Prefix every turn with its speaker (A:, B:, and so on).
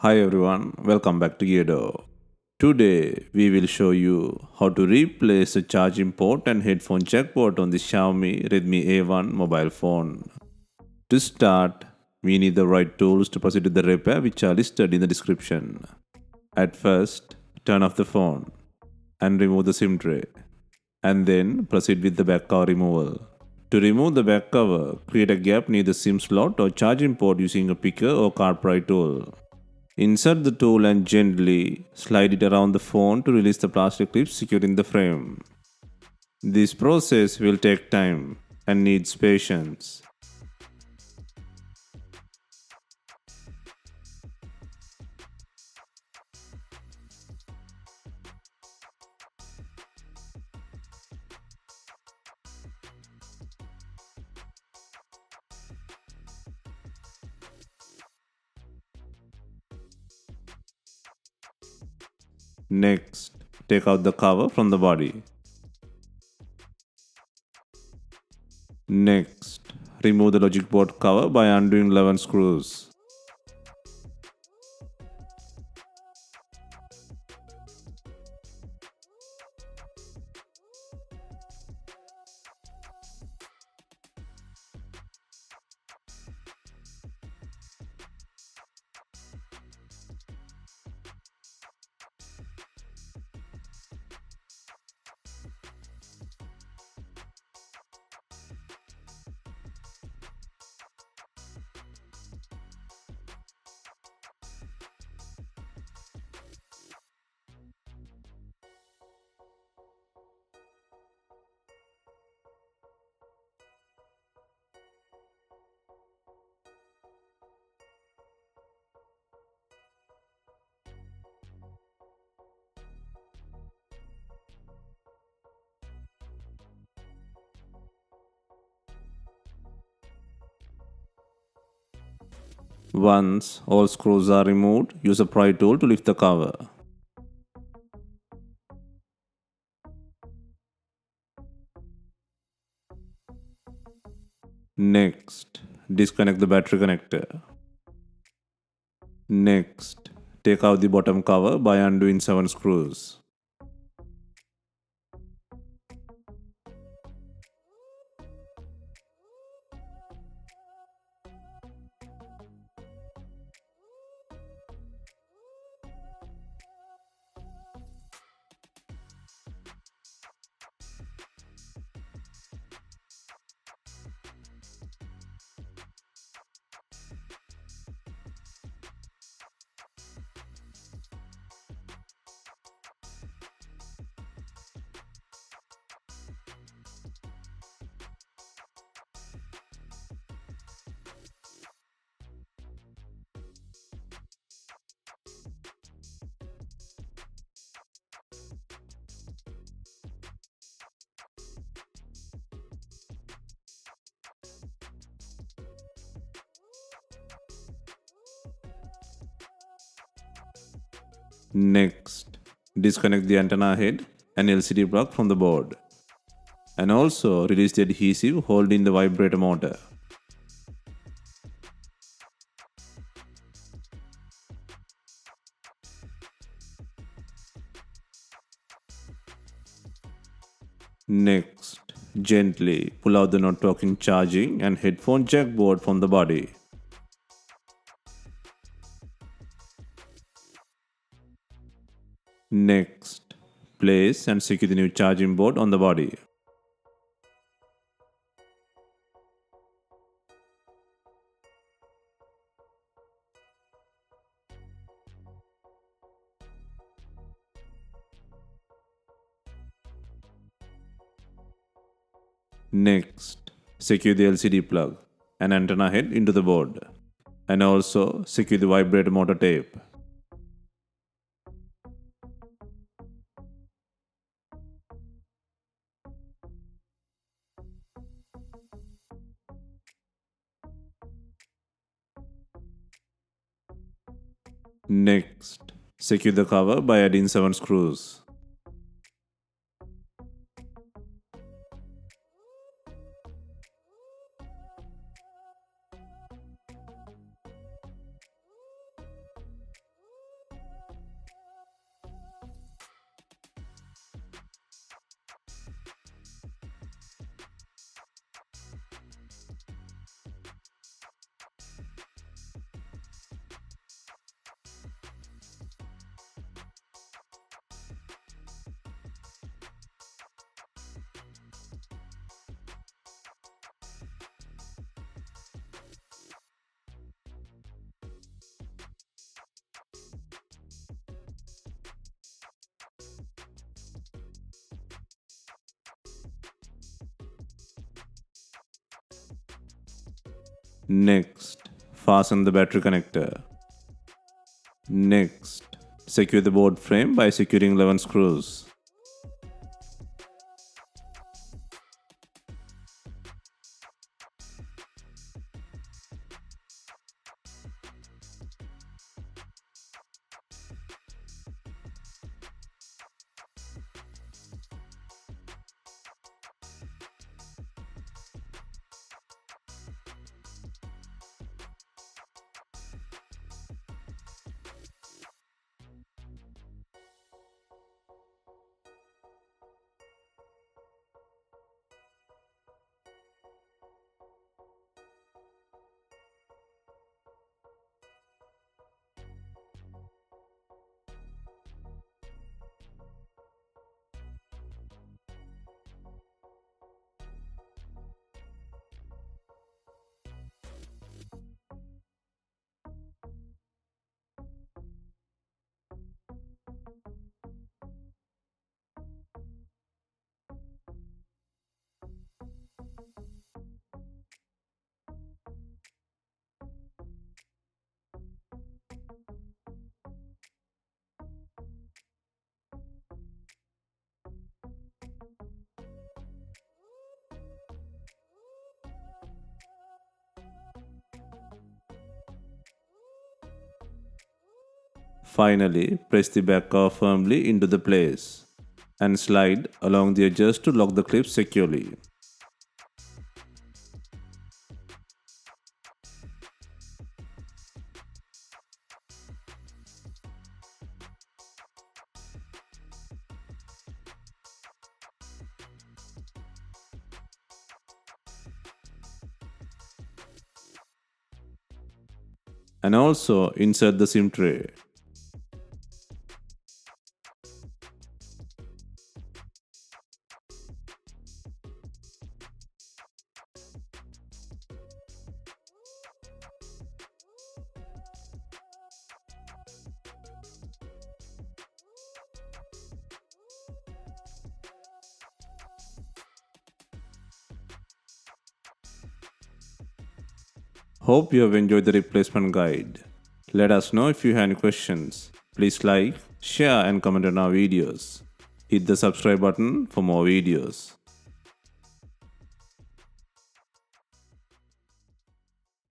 A: Hi everyone, welcome back to Geardo. Today we will show you how to replace the charging port and headphone jack port on the Xiaomi Redmi A1 mobile phone. To start, we need the right tools to proceed with the repair which are listed in the description. At first, turn off the phone and remove the SIM tray, and then proceed with the back cover removal. To remove the back cover, create a gap near the SIM slot or charging port using a picker or card pry tool. Insert the tool and gently slide it around the phone to release the plastic clip securing the frame. This process will take time and needs patience. Next, take out the cover from the body. Next, remove the logic board cover by undoing 11 screws. Once all screws are removed, use a pry tool to lift the cover. Next, disconnect the battery connector. Next, take out the bottom cover by undoing 7 screws. Next, disconnect the antenna head and LCD plug from the board. And also release the adhesive holding the vibrator motor. Next, gently pull out the not talking charging and headphone jack board from the body. Next, place and secure the new charging board on the body. Next, secure the LCD plug and antenna head into the board. And also secure the vibrator motor tape. Next, secure the cover by adding 7 screws. Next, fasten the battery connector. Next, secure the board frame by securing 11 screws. Finally, press the back cover firmly into the place and slide along the edges to lock the clips securely. And also insert the SIM tray. Hope you have enjoyed the replacement guide. Let us know if you have any questions. Please like, share and comment on our videos. Hit the subscribe button for more videos.